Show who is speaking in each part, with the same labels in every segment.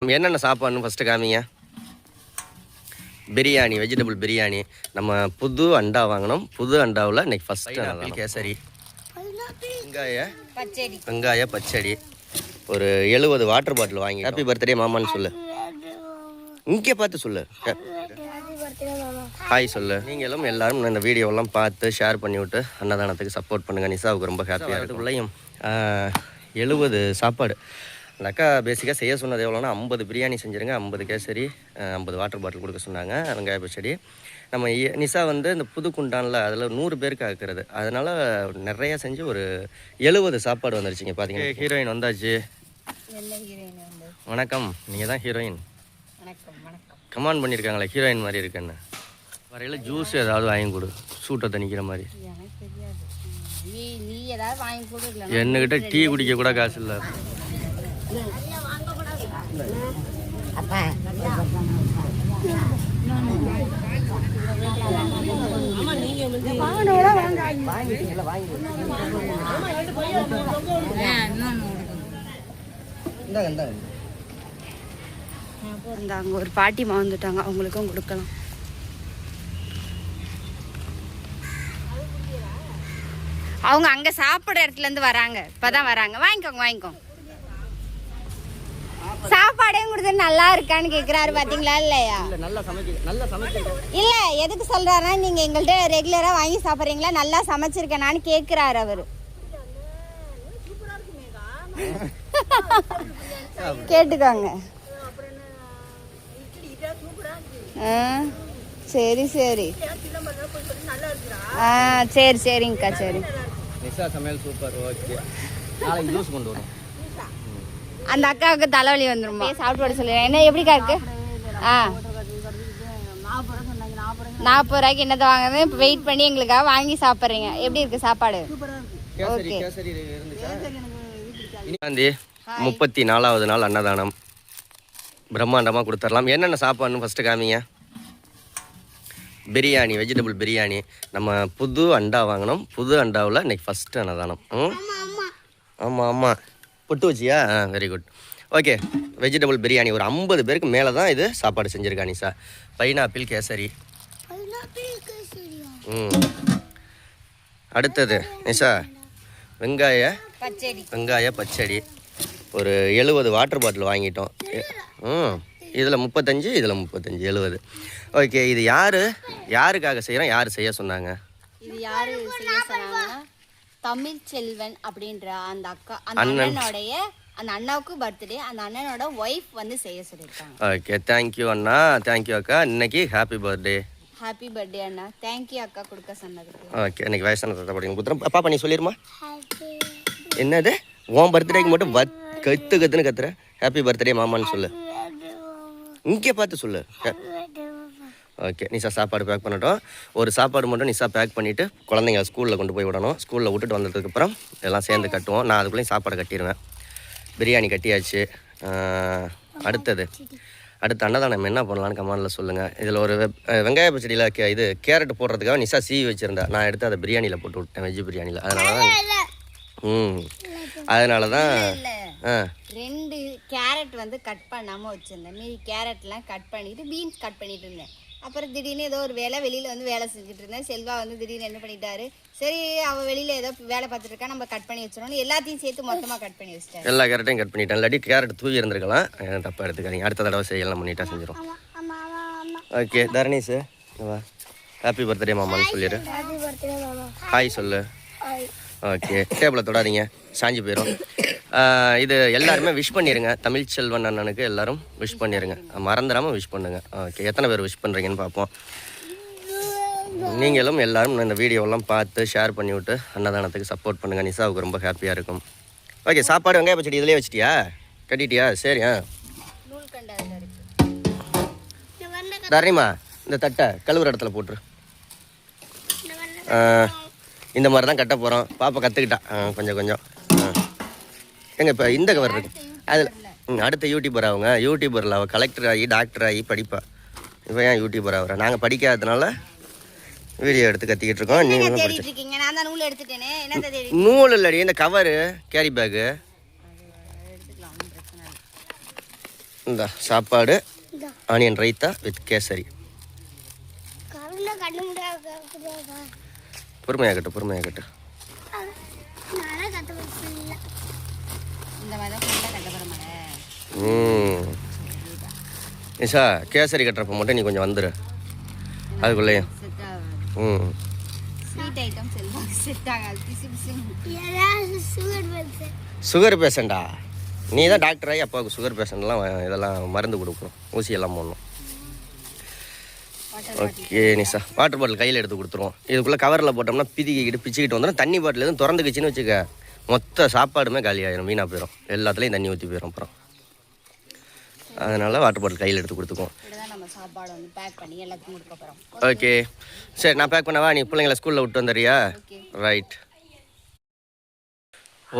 Speaker 1: என்னென்ன சாப்பாடுன்னு ஃபஸ்ட்டு காமிங்க. பிரியாணி, வெஜிடபிள் பிரியாணி. நம்ம புது அண்டா வாங்கினோம். புது அண்டாவில் இன்றைக்கி ஃபஸ்ட்டு கேசரி, வெங்காய பச்சடி, ஒரு 70 வாட்டர் பாட்டில் வாங்கி. ஹாப்பி பர்த்டே மாமான்னு சொல்லு. இங்கே பார்த்து சொல்லு. ஹாய் சொல்லு. நீங்களும் எல்லாரும் இந்த வீடியோவெல்லாம் பார்த்து ஷேர் பண்ணிவிட்டு அன்னதானத்துக்கு சப்போர்ட் பண்ணுங்கள். நிஷாவுக்கு ரொம்ப ஹாப்பியாக இருக்குது. பிள்ளையும் 70 சாப்பாடு. அந்த அக்கா பேசிக்காக செய்ய சொன்னது எவ்வளோனா 50 பிரியாணி செஞ்சுருங்க, 50 கேசரி, 50 வாட்டர் பாட்டில் கொடுக்க சொன்னாங்க, வெங்காய பச்சடி. நம்ம நிஷா வந்து இந்த புது குண்டானில் அதில் 100 பேருக்கு ஆக்குறது, அதனால் நிறையா செஞ்சு ஒரு 70 சாப்பாடு வந்துருச்சுங்க. பார்த்தீங்கன்னா ஹீரோயின் வந்தாச்சு. வணக்கம். நீங்கள் தான் ஹீரோயின். கமாண்ட் பண்ணியிருக்காங்களே ஹீரோயின் மாதிரி இருக்குன்னு. வரையில் ஜூஸ் ஏதாவது வாங்கி கொடு, சூட்டை தணிக்கிற மாதிரி. என்னக்கிட்ட டீ குடிக்க கூட காசு இல்லை.
Speaker 2: அங்க ஒரு பாட்டிமா வந்துட்டாங்க, அவங்களுக்கும் கொடுக்கலாம். அவங்க அங்க சாப்பிடுற இடத்துல இருந்து வராங்க, இப்பதான் வராங்க. வாங்கிக்கோங்க வாங்கிக்கோங்க. சாப்பாடையும் கொடுத்து நல்லா இருக்கான்னு கேக்குறாரு, பாத்தீங்களா? இல்லையா? இல்ல எதுக்கு சொல்றாருன்னா, நீங்க எங்கள்கிட்ட ரெகுலரா வாங்கி சாப்பிடுறீங்களா, நல்லா சமைச்சிருக்கேனான்னு கேக்குறாரு அவரு. கேட்டுக்கோங்க. சரி சரி. சரி சரிங்கக்கா. சரி.
Speaker 1: சமையல் சூப்பர். ஓகே, நாளைக்கு ஜூஸ் கொண்டு வரோம்.
Speaker 2: அந்த அக்காவுக்கு தலைவலி வந்துருமா, சாப்பிட்டு வர சொல்லிடுறேன். என்ன எப்படிக்கா இருக்கு? 40 ரூபாய்க்கு என்னத்தை வாங்குறது? இப்போ வெயிட் பண்ணி எங்களுக்காக வாங்கி சாப்பிட்றீங்க. எப்படி இருக்கு சாப்பாடு? ஓகே.
Speaker 1: 34வது நாள் அன்னதானம் பிரம்மாண்டமாக கொடுத்துடலாம். என்னென்ன சாப்பாடுன்னு ஃபஸ்ட்டு காமிங்க. பிரியாணி, வெஜிடபிள் பிரியாணி. நம்ம புது அண்டா வாங்கினோம். புது அண்டாவில் இன்றைக்கி ஃபஸ்ட்டு அன்னதானம். ஆமாம் ஆமாம், பொட்டு வச்சியா? Very good. Okay, vegetable biryani ஒரு 50 பேருக்கு மேலே தான் இது சாப்பாடு செஞ்சுருக்கா நிஷா. பைனாப்பிள் கேசரி. அடுத்தது நிஷா வெங்காய பச்சடி, ஒரு 70 வாட்டர் பாட்டில் வாங்கிட்டோம். இதில் 35, இதில் 35, 70. ஓகே, இது யாருக்காக செய்கிறோம்? யார் செய்ய சொன்னாங்க?
Speaker 2: இது யாரு செய்ய சொன்னாங்க? தமிழ் செல்வன் அப்படின்ற அந்த அக்கா, அந்த அண்ணனுடைய, அந்த அண்ணாவுக்கு பர்த்டே, அந்த அண்ணனோட ஒய்ஃப் வந்து செய்ய சொல்லியிருக்காங்க.
Speaker 1: ஓகே, தேங்க்யூ அண்ணா, தேங்க்யூ அக்கா. இன்னைக்கு ஹாப்பி பர்த்டே.
Speaker 2: ஹாப்பி பர்த்டே அண்ணா. தேங்க்யூ அக்கா கொடுக்க சொன்னதுக்கு.
Speaker 1: ஓகே, இன்னைக்கு வயசான தாத்தா படிங்க குத்துறோம். பாப்பா நீ சொல்லிடுமா. என்னது உன் பர்த்டேக்கு மட்டும் கத்துன்னு கத்துற? ஹாப்பி பர்த்டே மாமான்னு சொல்லு. இங்கே பார்த்து சொல்லு. ஓகே, நிஷா சாப்பாடு பேக் பண்ணட்டும். ஒரு சாப்பாடு மட்டும் நிஷா பேக் பண்ணிவிட்டு குழந்தைங்க ஸ்கூலில் கொண்டு போய் விடணும். ஸ்கூலில் விட்டுட்டு வந்ததுக்கப்புறம் எல்லாம் சேர்ந்து கட்டுவோம். நான் அதுக்குள்ளேயும் சாப்பாடு கட்டிடுவேன். பிரியாணி கட்டியாச்சு. அடுத்து அன்னதானம் என்ன பண்ணலான்னு கமெண்டில் சொல்லுங்கள். இதில் ஒரு வெங்காய பச்சடியில் இது கேரட் போடுறதுக்காக நிஷா சீவி வச்சுருந்தா, நான் எடுத்து அதை பிரியாணியில் போட்டு விட்டேன், வெஜ் பிரியாணியில். அதனால தான்
Speaker 2: 2 கேரட் வந்து கட் பண்ணாமல் வச்சுருந்தேன். மீதி கேரட்லாம் கட் பண்ணிவிட்டு பீன்ஸ் கட் பண்ணிட்டு இருந்தேன். அப்புறம் திடீர்னு ஏதோ ஒரு வெளியில் வந்து வேலை செஞ்சுட்டு இருந்தேன். செல்வா வந்து திடீர்னு என்ன பண்ணிட்டாரு, சரி அவள் வெளியில் ஏதோ வேலை பார்த்துட்டு இருக்கா, நம்ம கட் பண்ணி வச்சிடணும், எல்லாத்தையும் சேர்த்து மொத்தமாக கட் பண்ணி வச்சிட்டேன்.
Speaker 1: எல்லா கேரட்டையும் கட் பண்ணிட்டேன். இல்லாட்டி கேரட் தூவி இருந்திருக்கலாம். தப்பாக எடுத்துக்காதீங்க. அடுத்த தடவை செய்யலாம் பண்ணிட்டா செஞ்சிடும். ஓகே தரணீஸ், ஹாப்பி பர்த்டே மாமான்னு சொல்லிடு. ஹாய் சொல்லு. ஓகே, டேபிளை தொடாதீங்க, சாஞ்சி போயிடும். இது எல்லாருமே விஷ் பண்ணிடுங்க. தமிழ் செல்வன் அண்ணனுக்கு எல்லாரும் விஷ் பண்ணிடுங்க, மறந்துடாமல் விஷ் பண்ணுங்க. ஓகே, எத்தனை பேர் விஷ் பண்ணுறீங்கன்னு பார்ப்போம். நீங்களும் எல்லாரும் இந்த வீடியோவெல்லாம் பார்த்து ஷேர் பண்ணிவிட்டு அன்னதானத்துக்கு சப்போர்ட் பண்ணுங்கள். நிஷாவுக்கு ரொம்ப ஹாப்பியாக இருக்கும். ஓகே, சாப்பாடு வெங்காய பச்சடி இதிலே வச்சிட்டியா, கட்டிட்டியா? சரி. தரணிமா, இந்த தட்டை கழுவுற இடத்துல போட்டுரு. இந்த மாதிரி தான் கட்ட போகிறோம். பாப்பா கற்றுக்கிட்டா கொஞ்சம் கொஞ்சம். எங்க இப்போ இந்த கவர் இருக்கு அதில். அடுத்த யூடியூபர் அவங்க. யூடியூபரில் அவள் கலெக்டர் ஆகி டாக்டர் ஆகி படிப்பா. இப்போ ஏன் யூடியூபர் ஆகிறா? நாங்கள் படிக்காததுனால வீடியோ எடுத்து கத்திக்கிட்டு இருக்கோம். நூல் இல்லடி, இந்த கவரு கேரி பேக்கு. இந்த சாப்பாடு ஆனியன் ரைத்தா வித் கேசரி. பொறுமையாகட்டும் பொறுமையாகட்டும்.
Speaker 2: இந்த மாதிரி தான் ஃபுல்லாக கட்ட போகிறோம்.
Speaker 1: நிஷா கேசரி கட்டுறப்ப மட்டும் நீ கொஞ்சம் வந்துடு அதுக்குள்ளேயும்.
Speaker 2: செட் ஆகும். ஸ்வீட் ஐட்டம் செல்வாக்கு செட் ஆகாது. பிசு பிசு.
Speaker 1: சுகர் பேஷண்டா? நீ தான் டாக்டர் ஆகி அப்பாவுக்கு சுகர் பேஷண்ட்லாம் இதெல்லாம் மருந்து கொடுக்கணும், ஊசியெல்லாம் போடணும். ஓகே நிஷா, வாட்டர் பாட்டில் கையில் எடுத்து கொடுத்துருவோம். இதுக்குள்ளே கவரில் போட்டோம்னா பிதிக்கிட்டு பிச்சுக்கிட்டு வந்துடும். தண்ணி பாட்டில் எதுவும் திறந்துக்குச்சின்னு வச்சுக்க, மொத்த சாப்பாடுமே காலி ஆயிரும், வீணாக போயிடும், எல்லாத்துலேயும் தண்ணி ஊற்றி போயிடும் அப்புறம். அதனால் வாட்டர் பாட்டில் கையில் எடுத்து கொடுத்துக்குவோம். ஓகே சரி, நான் பேக் பண்ணவா? நீ பிள்ளைங்கள ஸ்கூலில் விட்டு வந்துடுறியா? ரைட்.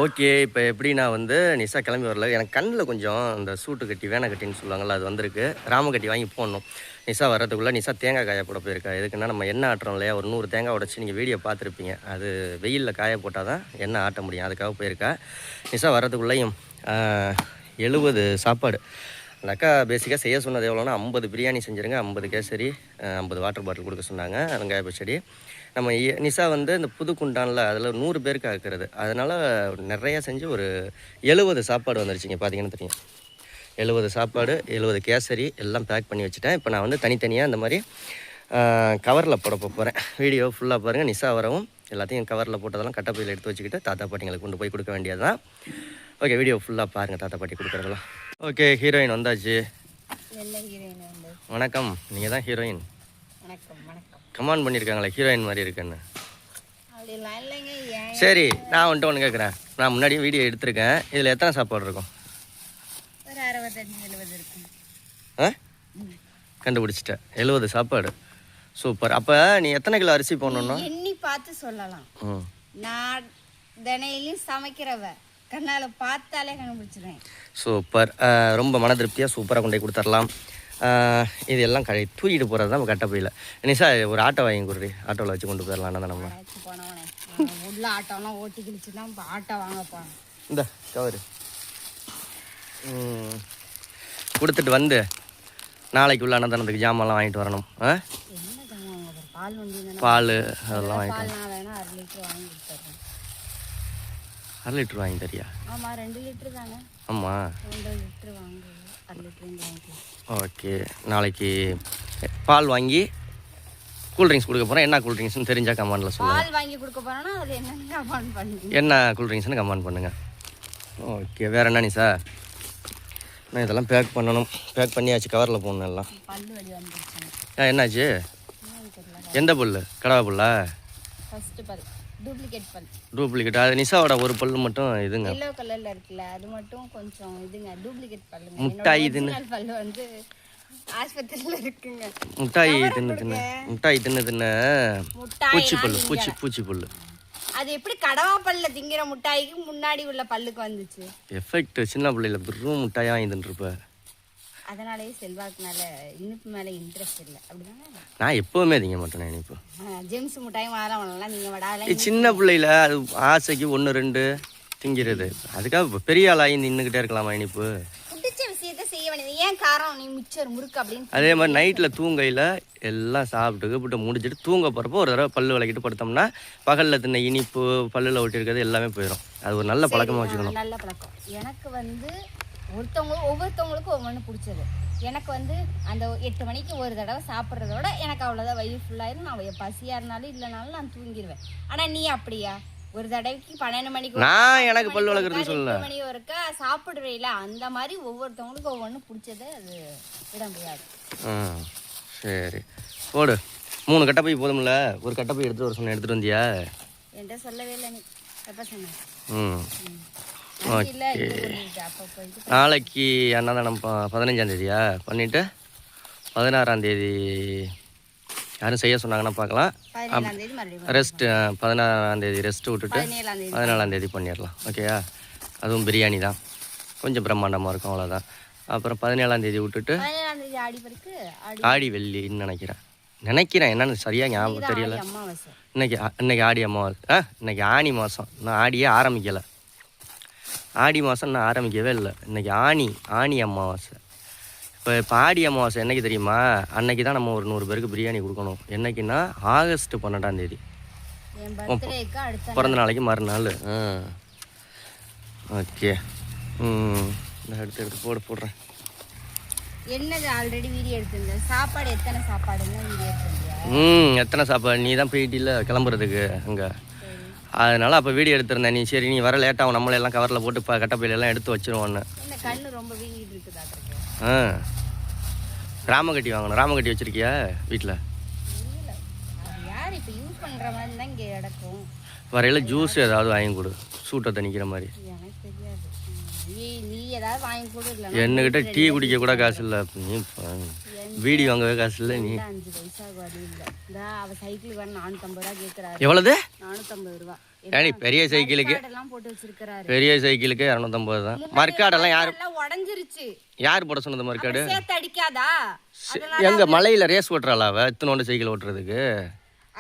Speaker 1: ஓகே, இப்போ எப்படி நான் வந்து நிஷா கிளம்பி வரல. எனக்கு கண்ணில் கொஞ்சம் இந்த சூட்டு கட்டி வேனை கட்டின்னு சொல்லுவாங்கள்ல, அது வந்திருக்கு. ராம கட்டி வாங்கி போடணும். நிஷா வர்றதுக்குள்ளே நிஷா தேங்காய் காய போட போயிருக்கா. எதுக்குன்னா நம்ம எண்ணெய் ஆட்டுறோம் இல்லையா, ஒரு 100 தேங்காய் உடச்சி நீங்கள் வீடியோ பார்த்துருப்பீங்க. அது வெயிலில் காய போட்டால் தான் எண்ணெய் ஆட்ட முடியும், அதுக்காக போயிருக்கா. நிஷா வர்றதுக்குள்ளேயும் 70 சாப்பாடு. அந்த அக்கா பேசிக்காக செய்ய சொன்னது எவ்வளோன்னா 50 பிரியாணி செஞ்சுருங்க, 50 கேசரி, 50 வாட்டர் பாட்டில் கொடுக்க சொன்னாங்க, வெங்காய பச்சடி. நம்ம நிஷா வந்து இந்த புது குண்டானில் அதில் 100 பேருக்கு ஆக்குறது, அதனால் நிறையா செஞ்சு ஒரு 70 சாப்பாடு வந்துருச்சுங்க. பார்த்தீங்கன்னா தெரியும், 70 சாப்பாடு, 70 கேசரி எல்லாம் பேக் பண்ணி வச்சுட்டேன். இப்போ நான் வந்து தனித்தனியாக இந்த மாதிரி கவரில் போட போகிறேன். வீடியோ ஃபுல்லாக பாருங்கள். நிஷா வரவும் எல்லாத்தையும் கவரில் போட்டதெல்லாம் கட்டப்பையில் எடுத்து வச்சுக்கிட்டு தாத்தா பாட்டிங்களுக்கு கொண்டு போய் கொடுக்க வேண்டியது தான். ஓகே, வீடியோ ஃபுல்லாக பாருங்கள் தாத்தா பாட்டி கொடுக்குறதெல்லாம். ஓகே, ஹீரோயின் வந்தாச்சு. வணக்கம், நீங்கள் தான் ஹீரோயின். கமெண்ட் பண்ணியிருக்காங்களே ஹீரோயின் மாதிரி இருக்குன்னு. சரி, நான் வந்துட்டு ஒன்று கேட்குறேன். நான் முன்னாடியும் வீடியோ எடுத்திருக்கேன். இதில் எத்தனை சாப்பாடு இருக்கும்? கண்டுபிடிச்சிட்டேன், 70 சாப்பாடு. சூப்பர். அப்போ நீ எத்தனை கிலோ அரிசி போடணும்னா
Speaker 2: எண்ணி பார்த்து சொல்லலாம். நான் தினையிலும் சமைக்கிறவ, கண்ணால் பார்த்தாலே கண்டுபிடிச்சிடுவேன்.
Speaker 1: சூப்பர், ரொம்ப மன திருப்தியாக சூப்பராக கொண்டு போய் கொடுத்துடலாம். இது எல்லாம் தூக்கிட்டு போகிறது தான் கட்டப்பையில். நிஷா ஒரு ஆட்டோ வாங்கி கொடுறி, ஆட்டோவில் வச்சு கொண்டு போயிடலாம் தான் நம்ம.
Speaker 2: உள்ள ஆட்டோலாம் ஓட்டி கிழிச்சு தான் இப்போ ஆட்டோ வாங்க போகிறோம்.
Speaker 1: இந்த கவரு கொடுத்துட்டு வந்து நாளைக்கு உள்ள அன்னதானத்துக்கு ஜாமான்லாம் வாங்கிட்டு வரணும். பால் அதெல்லாம் வாங்கிட்டு 1/2 லிட்டர் வாங்கி தரியா?
Speaker 2: ஆமாம், 2 லிட்டர் தானே.
Speaker 1: ஆமாம்,
Speaker 2: 2 லிட்டர் வாங்க, 1/2 லிட்டர் வாங்கிக்கலாம்.
Speaker 1: ஓகே, நாளைக்கு பால் வாங்கி கூல்ட்ரிங்க்ஸ் கொடுக்க போகிறேன். என்ன கூல்ட்ரிங்க்ஸ்னு தெரிஞ்சால் கமெண்டில் சொல்லுங்கள்.
Speaker 2: பால் வாங்கி கொடுக்க போகிறோன்னா அது என்னன்னு கமெண்ட் பண்ணுங்க.
Speaker 1: என்ன கூல்ட்ரிங்க்ஸ்னு கமெண்ட் பண்ணுங்கள். ஓகே, வேறு என்ன நிஷா? நான் இதெல்லாம் பேக் பண்ணணும். பேக் பண்ணியாச்சு, கவரில் போடணும் எல்லாம்.
Speaker 2: பல்லு வலி வந்துருச்சு.
Speaker 1: என்னாச்சு? எந்த பல்லு? கடவா பல்லா?
Speaker 2: ஃபர்ஸ்ட் பல் டூப்ளிகேட் பல்.
Speaker 1: டூப்ளிகேட்? அது நிஷாவோட ஒரு பல்லு மட்டும் இதுங்க,
Speaker 2: எல்லோ கலரில் இருக்குல்ல, அது மட்டும் கொஞ்சம் இதுங்க, டூப்ளிகேட் பல்லுங்க.
Speaker 1: முட்டாய் தின்னு
Speaker 2: பல்லு வந்து ஆஸ்பத்திரியில் இருக்குங்க.
Speaker 1: முட்டாய் தின்னு தின்னு பூச்சி பல்லு.
Speaker 2: அது எப்படி கடவா பல்ல திங்கிற முட்டாய்க்கு முன்னாடி உள்ள பல்லுக்கு வந்துச்சு?
Speaker 1: எஃபெக்ட் சின்ன பிள்ளைல வெறும் முட்டாயா வாங்கிட்டு இருப்ப.
Speaker 2: அதனாலேயே செல்வாக்குனால இனிப்பு மேலே இன்ட்ரெஸ்ட் இல்லை, அப்படிதானே? நான்
Speaker 1: எப்போவுமே திங்க மாட்டேன் இனிப்பு.
Speaker 2: ஜெம்ஸ் முட்டாய் மாறலாம் நீங்கள் வடால.
Speaker 1: சின்ன பிள்ளைல அது ஆசைக்கு 1 2 திங்கிறது, அதுக்காக பெரிய ஆளாகி நின்றுக்கிட்டே இருக்கலாமா இனிப்பு?
Speaker 2: பிடிச்ச விஷயத்த செய்ய வேண்டியது ஏன் காரம் நீ மிச்சர் முறுக்கு அப்படின்னு.
Speaker 1: அதே மாதிரி நைட்டில் தூங்கையில் எல்லாம் சாப்பிட்டு முடிச்சுட்டு தூங்க போகிறப்போ ஒரு தடவை பல்லு விளக்கிட்டு படுத்தோம்னா பகலில் தின்ன இனிப்பு பல்லில் ஒட்டிருக்கிறது எல்லாமே போயிடும். அது ஒரு நல்ல பழக்கமாக வச்சுக்கணும்.
Speaker 2: நல்ல பழக்கம். எனக்கு வந்து ஒவ்வொருத்தவங்களுக்கும் ஒவ்வொன்று பிடிச்சது. எனக்கு வந்து அந்த 8 மணிக்கு ஒரு தடவை சாப்பிட்றதோட எனக்கு அவ்வளோதான், வயிறு ஃபுல்லாயிரும். நான் பசியாக இருந்தாலும் இல்லைனாலும் நான் தூங்கிடுவேன். ஆனால் நீ அப்படியா? ஒரு தடவைக்கு 12 மணிக்கு
Speaker 1: நான் எனக்கு பல்லு வளர்க்குறது சொல்லல,
Speaker 2: 8 மணி ஒருக்கா சாப்பிடுவேல. அந்த மாதிரி ஒவ்வொருத்தவங்களுக்கும் ஒவ்வொன்று பிடிச்சது, அது விட முடியாது.
Speaker 1: சரி போடு. 3 கட்டப்பை போதும்ல, ஒரு கட்டப்பை எடுத்துகிட்டு வர சொன்ன, எடுத்துகிட்டு வந்தியா?
Speaker 2: என்கிட்ட சொல்லவே இல்லை நீ, எப்போ சொன்ன?
Speaker 1: ஓகே, நாளைக்கு அன்னதானம் 15ஆம் தேதியா பண்ணிவிட்டு 16ஆம் தேதி யாரும் செய்ய சொன்னாங்கன்னா பார்க்கலாம். ரெஸ்ட்டு 16ஆம் தேதி ரெஸ்ட்டு விட்டுட்டு 17ஆம் தேதி பண்ணிடலாம். ஓகேயா? அதுவும் பிரியாணி தான், கொஞ்சம் பிரம்மாண்டமாக இருக்கும், அவ்வளோதான். அப்புறம் 17ஆம் தேதி விட்டுட்டு ஆடி வெள்ளின்னு நினைக்கிறேன் என்னன்னு சரியாக ஞாபகம் தெரியல. இன்னைக்கு ஆடி அமாவாசை, இன்னைக்கு ஆனி மாதம், நான் ஆடியே ஆரம்பிக்கலை. ஆடி மாதம் நான் ஆரம்பிக்கவே இல்லை. இன்றைக்கி ஆனி அமாவாசை. இப்போ ஆடி அமாவாசை என்னைக்கு தெரியுமா? அன்னைக்கு தான் நம்ம ஒரு 100 பேருக்கு பிரியாணி கொடுக்கணும். என்னைக்குன்னா ஆகஸ்ட் 12ஆம் தேதி, பிறந்த நாளைக்கு மறுநாள். ஓகே. எடுத்து போடுறேன்.
Speaker 2: என்னது ஆல்ரெடி வீடியோ எடுத்திருந்தேன். சாப்பாடு எத்தனை சாப்பாடுன்னு வீடியோ எடுத்திருந்தேன்.
Speaker 1: எத்தனை சாப்பாடு நீ தான் போயிட்டில்ல கிளம்புறதுக்கு அங்கே, அதனால அப்போ வீடியோ எடுத்திருந்தேன். நீ சரி நீ வர லேட்டாகும், நம்மளெல்லாம் கவரில் போட்டு கட்டப்பையிலெல்லாம் எடுத்து வச்சிருவோன்னு.
Speaker 2: கண்ணு ரொம்ப வீங்கிட்டு இருக்குதா?
Speaker 1: ராமகட்டி வாங்கணும். ராமகட்டி வச்சிருக்கியா வீட்டில்?
Speaker 2: யார் இப்போ யூஸ் பண்ணுற மாதிரி தான் இங்கே கிடக்கும்.
Speaker 1: வரையில் ஜூஸ் ஏதாவது வாங்கி கொடு, சூட்டை தணிக்கிற மாதிரி.
Speaker 2: எனக்கு தெரியாது, நீ ஏதாவது வாங்கி கொடு.
Speaker 1: என்கிட்ட டீ குடிக்க கூட காசு இல்லை. நீ வீடி வாங்கவே காசு இல்லை. நீ
Speaker 2: 5 பைசாவுக்கு வழி இல்லை. அவள் சைக்கிளுக்கு வேணும் 450 ரூபா கேட்குறாரு.
Speaker 1: எவ்வளவு?
Speaker 2: 450 ரூபா.
Speaker 1: ஏடி பெரிய சைக்கிளுக்கு
Speaker 2: போட்டு வச்சிருக்காரு.
Speaker 1: பெரிய சைக்கிளுக்கு 250 தான். மர்க்காடெல்லாம் யாரு
Speaker 2: உடஞ்சிருச்சு? யார்
Speaker 1: போட சொன்னது மர்க்காடு?
Speaker 2: சேர்த்து அடிக்காதா?
Speaker 1: எங்க மலையில ரேஸ் ஓட்டுறாளா அவ? இத்தனோண்டு சைக்கிள் ஓட்டுறதுக்கு.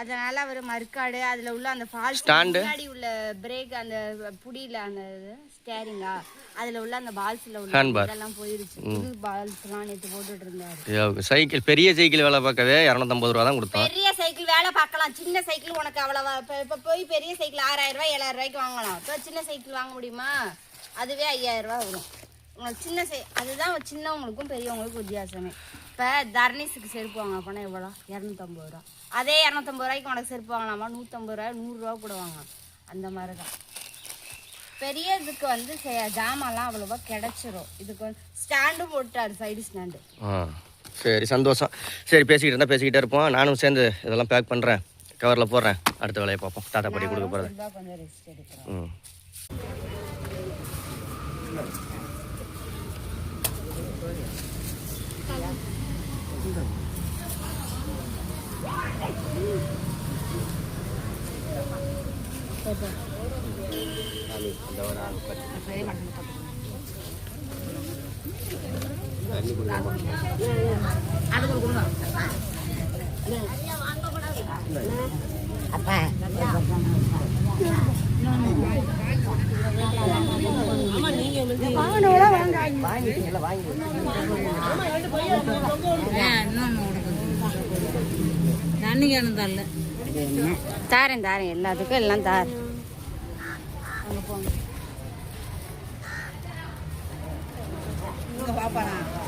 Speaker 2: அதனால அவர் மர்க்காடு அதுல உள்ள அந்த ஃபால்
Speaker 1: ஸ்டாண்டு,
Speaker 2: முன்னாடி உள்ள பிரேக், அந்த புடியில அந்த ஸ்டேரிங்கா அதுல உள்ள அந்த பால்ஸ்ல உள்ள இதெல்லாம் போயிருச்சு. புது பால்ஸ்லாம் நேத்து போட்டுட்டு இருந்தாரு.
Speaker 1: சைக்கிள் பெரிய சைக்கிள் வேலை பார்க்கவே 250 ரூபா தான் கொடுத்தோம்.
Speaker 2: பெரிய சைக்கிள் வேலை பார்க்கலாம், சின்ன சைக்கிள் உனக்கு அவ்வளவா? இப்ப போய் பெரிய சைக்கிள் 6000 ரூபாய் 7000 ரூபாய்க்கு வாங்கலாம். இப்போ சின்ன சைக்கிள் வாங்க முடியுமா? அதுவே 5000 ரூபாய் வரும். உங்களுக்கு சின்ன அதுதான் சின்னவங்களுக்கும் பெரியவங்களுக்கும் வித்தியாசமே. இப்போ தர்னீஸுக்கு செருப்பு வாங்க போனால் எவ்வளோ? 250 ரூபா. அதே 250 ரூபாய்க்கு உனக்கு செருப்பு வாங்கலாமா? 150 ரூபாய் 100 ரூபா கூட வாங்கலாம். அந்த மாதிரி தான் பெரிய இதுக்கு வந்து ஜாமான்லாம் அவ்வளோவா கிடச்சிரும். இதுக்கு வந்து ஸ்டாண்டும் போட்டாரு, சைடு ஸ்டாண்டு.
Speaker 1: சரி சந்தோஷம். சரி பேசிக்கிட்டே இருப்போம். நானும் சேர்ந்து இதெல்லாம் பேக் பண்ணுறேன், கவரில் போடுறேன். அடுத்த வேலையை பார்ப்போம். தாத்தா பாட்டி கொடுக்க போகிறேன்.
Speaker 2: கொஞ்சம் ரெஸ்ட் எடுக்கிறேன். தாரேன் தாரேன், எல்லாத்துக்கும் எல்லாம் தார்.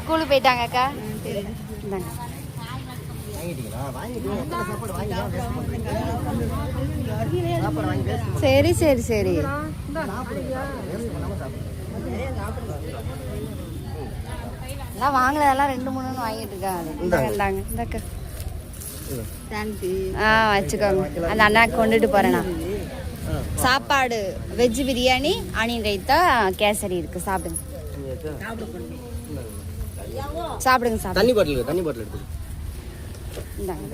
Speaker 2: ஸ்கூலுக்கு போயிட்டாங்க அக்கா. சரி சரி சரி. எல்லாம் வாங்கினதெல்லாம் 2-3 வாங்கிட்டு இருக்காங்க. இந்தாக்கா வச்சுக்கோங்க. அந்த அண்ணாக்கு கொண்டுட்டு போறேண்ணா. சாப்பாடு வெஜ் பிரியாணி, ஆனியன் ரைத்தா, கேசரி இருக்கு. சாப்பிடுங்க சாப்பிடுங்க.
Speaker 1: தண்ணி பாட்டில் எடுத்து
Speaker 2: இந்தாங்க.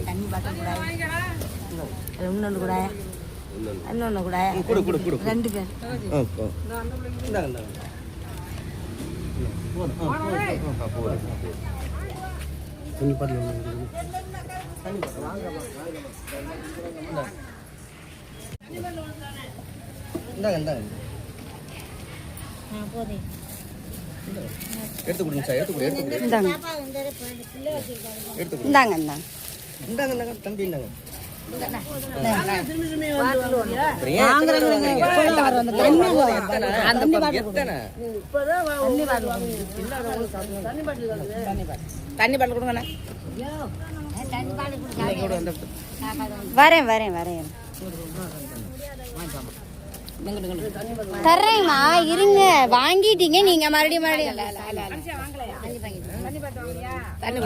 Speaker 2: தண்ணி பாட்டில் கூட இன்னொன்று கூட இன்னொன்று கூட 2 பேர்.
Speaker 1: தண்ணி பாட்டில் எடுத்து கொடுங்க சார். எடுத்து கொடுங்க. இந்தாங்க தம்பி. இந்தாங்க
Speaker 2: தண்ணி பாட்டில் கொடுங்கண்ணா. வரேன். தர்றேம்மா, இருங்க. வாங்கிட்டீங்க நீங்க மறுபடியும் தண்ணி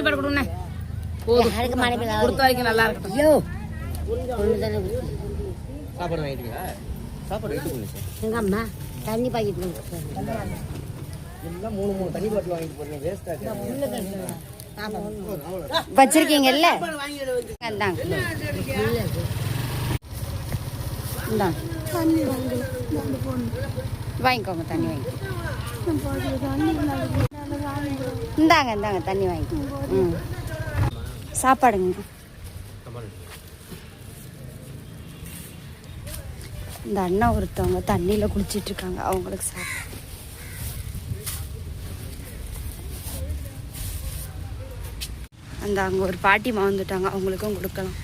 Speaker 2: பாட்டு கொடுங்க. கொடுத்த வரைக்கும் நல்லா இருக்கும்.
Speaker 1: சாப்பாடு வாங்கிட்டீங்களா? சாப்பாடு
Speaker 2: எங்க அம்மா தண்ணி பாக்கெட்
Speaker 1: எல்லாம் 3 தண்ணி பாட்டில் வாங்கிட்டு போறீங்க. வேஸ்டா
Speaker 2: வச்சிருக்கீங்கல்ல? வாங்கிக்கோங்க. தண்ணி வாங்கி இந்தாங்க. தண்ணி வாங்கி சாப்பாடுங்க. இந்த அண்ணா ஒருத்தவங்க தண்ணியில் குளிச்சிட்டு இருக்காங்க, அவங்களுக்கு சாப்பிட. அந்த அங்கே ஒரு பாட்டிமா வந்துட்டாங்க, அவங்களுக்கும் கொடுக்கலாம்.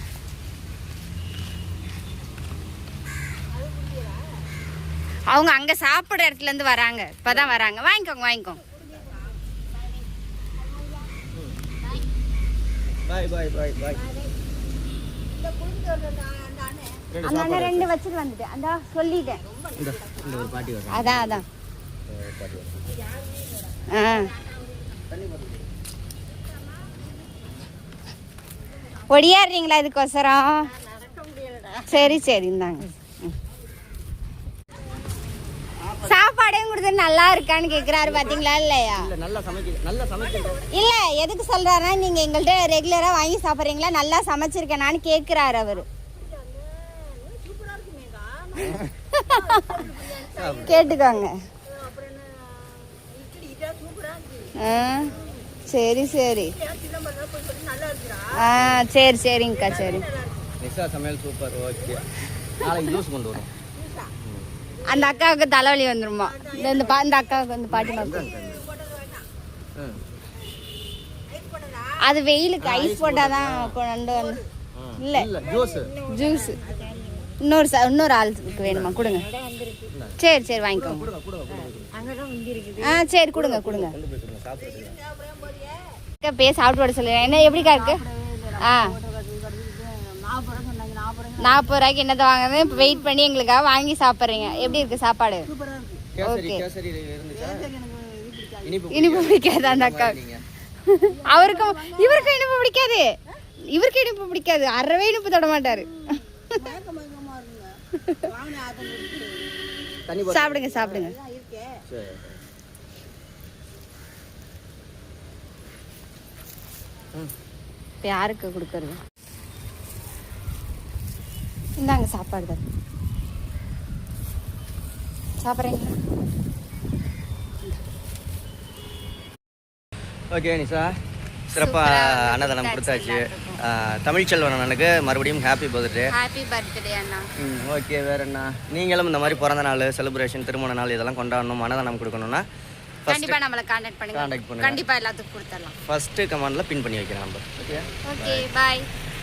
Speaker 2: அவங்க அங்கே சாப்பிட்ற இடத்துலேருந்து வராங்க, இப்போ தான் வராங்க. வாங்கிக்கோங்க வாங்கிக்கோங்க.
Speaker 1: பாய் பாய் பாய் பாய்.
Speaker 2: அந்த அண்ணன் 2 வச்சுட்டு வந்துட்டேன், அந்த சொல்லிட்டேன்.
Speaker 1: இந்த ஒரு பாட்டி வரும்.
Speaker 2: அதான் அதான். ஒடியாடுறீங்களா இதுக்கோசரம்? சரி சரி இந்தாங்க. சாப்பாடையும் கொடுத்து நல்லா இருக்கான்னு கேட்குறாரு, பார்த்தீங்களா? இல்லையா? இல்லை, எதுக்கு சொல்கிறாருன்னா நீங்கள் எங்கள்கிட்ட ரெகுலராக வாங்கி சாப்பிட்றீங்களா, நல்லா சமைச்சிருக்கேனான்னு கேட்குறாரு அவர். கேட்டுக்கோங்க. சரி சரி. சரி சரிங்கக்கா. சரி.
Speaker 1: சமையல் சூப்பர். ஓகே, நாளைக்கு ஜூஸ் கொண்டு வரும்.
Speaker 2: அந்த அக்காவுக்கு தலைவலி வந்துருமா? இந்த அக்காவுக்கு வந்து பாட்டி மக்கள் அது வெயிலுக்கு ஐஸ் போட்டாதான் கொண்டு வந்து. இல்லை ஜூஸ் இன்னொரு ஆளுக்கு வேணுமா? கொடுங்க. சரி சரி வாங்கிக்கோங்க. சரி கொடுங்க கொடுங்க. பேச சாப்பிட்டு வர சொல்லுங்க. என்ன எப்படிக்கா இருக்கு? 40 ரூபாய்க்கு என்னத்தை வாங்குறது? இப்போ வெயிட் பண்ணி எங்களுக்காக வாங்கி சாப்பிட்றீங்க. எப்படி இருக்கு சாப்பாடு? ஓகே. இனிப்பு பிடிக்காது அந்த அக்கா. இவருக்கும் இனிப்பு பிடிக்காது. இவருக்கு இனிப்பு பிடிக்காது. அறவே இனிப்பு தொட மாட்டாரு. சாப்பிடுங்க சாப்பிடுங்க. இப்போ யாருக்கு கொடுக்கறது? இந்தாங்க சாப்பாடு தான். சாப்பிட்றீங்களா?
Speaker 1: ஓகே நிஷா, சிறப்பாக அன்னதானம் கொடுத்தாச்சு. தமிழ்ச்செல்வன் அண்ணனுக்கு மறுபடியும் ஹாப்பி பர்த்டே.
Speaker 2: ஹாப்பி பர்த்டே அண்ணா.
Speaker 1: ஓகே, வேற என்ன? நீங்களும் இந்த மாதிரி பிறந்த நாள், செலிப்ரேஷன், திருமண நாள் இதெல்லாம் கொண்டாடணும், அன்னதானம் கொடுக்கணும்னா
Speaker 2: கண்டிப்பாக நம்மளை கான்டாக்ட் பண்ணுங்க. கண்டிப்பாக எல்லாத்துக்கும் கொடுத்துடலாம்.
Speaker 1: ஃபர்ஸ்ட் கமெண்ட்ல பின் பண்ணி வைக்கிறேன் நம்பர். Okay
Speaker 2: okay bye.